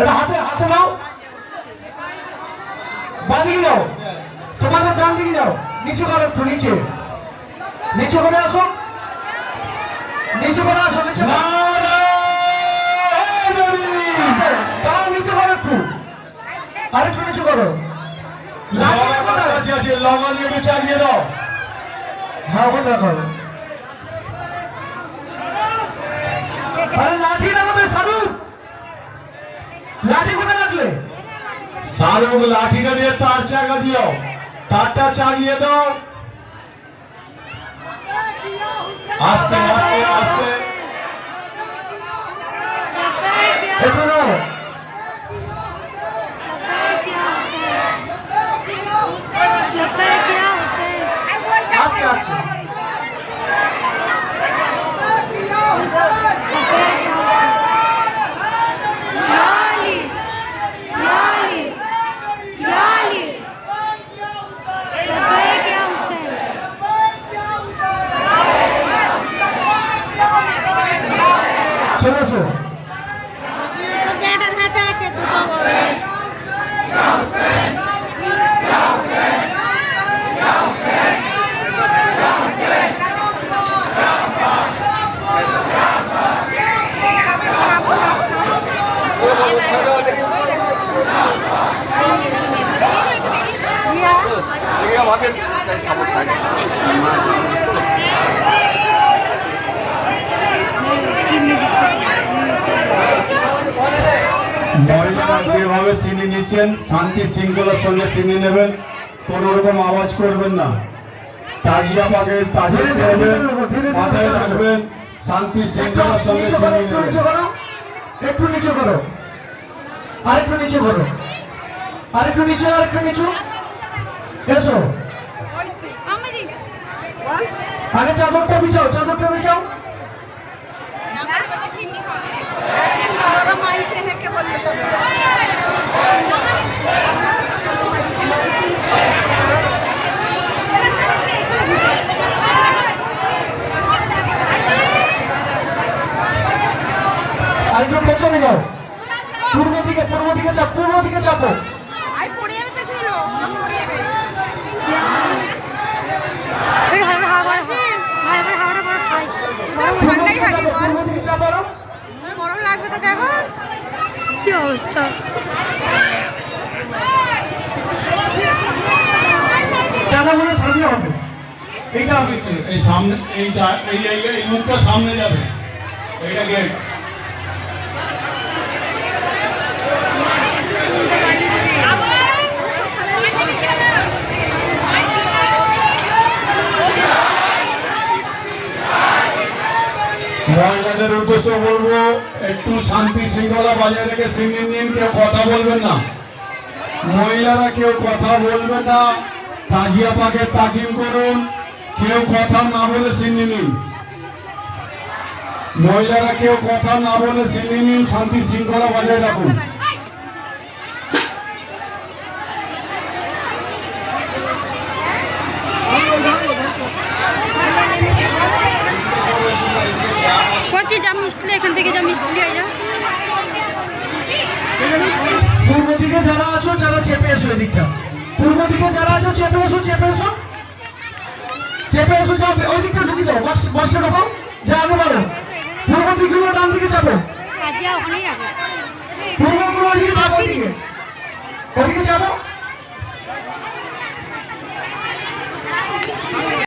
এটা হাতে হাতে নাও, বাঁদিকে যাও, তোমাদের ডান দিকে যাও, নিচে করো একটু, নিচে নিচে করে আসো, নিচে করে আসো, নিচে নিচে করো একটু, আরেকটু নিচে করো। লগা দিয়ে একটু চালিয়ে দাও। হ্যাঁ ওখানে রাখো। আরে লাঠি না কোথায় শাহরুখ, লাঠি কোথায় রাখলে? শাহরুখ লাঠিটা দিয়ে তার চাকা দিও, তারটা চালিয়ে দাও। আস্তে আস্তে আস্তে একটু নাও। আস্তে আস্তে চলে আসো। মহিলারা যেভাবে চিনি নিচ্ছেন শান্তি শৃঙ্খলার সঙ্গে চিনি নেবেন, কোনো রকম আওয়াজ করবেন না। তাজিয়া পাকের তাজিয়া করবেন, মাথায় রাখবেন, শান্তি শৃঙ্খলার সঙ্গে চিনি নেবেন। একটু নিচে করো, আরেকটু নিচে করো, আরেকটু নিচে, আরেকটু নিচু, এসো। আগে চাদরটা বিছাও, চাদরটা বিছাও। আরেকটু পেছনে যাও, পূর্ব দিকে, পূর্ব দিকে চাপ, পূর্ব দিকে চাপো। কি অবস্থা? সামনে হবে, এইটা হবে, এই সামনে, এইটা এই এই মুখটা সামনে যাবে, এইটা গেট। মহিলাদের উদ্দেশ্য বলবো, একটু শান্তি শৃঙ্খলা বজায় রেখে চিনি নিন, কেউ কথা বলবেন না। মহিলারা কেউ কথা বলবেন না, তাজিয়া পাকের তাজিম করুন, কেউ কথা না বলে চিনি নিন। মহিলারা কেউ কথা না বলে চিনি নিন, শান্তি শৃঙ্খলা বজায় রাখুন। করছি যা মিষ্টি, এখান থেকে যা মিষ্টি হয়ে যা। পূর্ব দিকে যারা আছো, যারা চেপে এসো এদিকটা, পূর্ব দিকে যারা আছো চেপে এসো, চেপে এসো, চেপে এসো, যাও ওই দিকটা ঢুকে যাও, বক্সটা ঢোকো, যা আগে বাড়ো। পূর্ব দিকগুলো ডান দিকে চাপো, পূর্বগুলো ওদিকে চাপো, ওদিকে ওদিকে চাপো।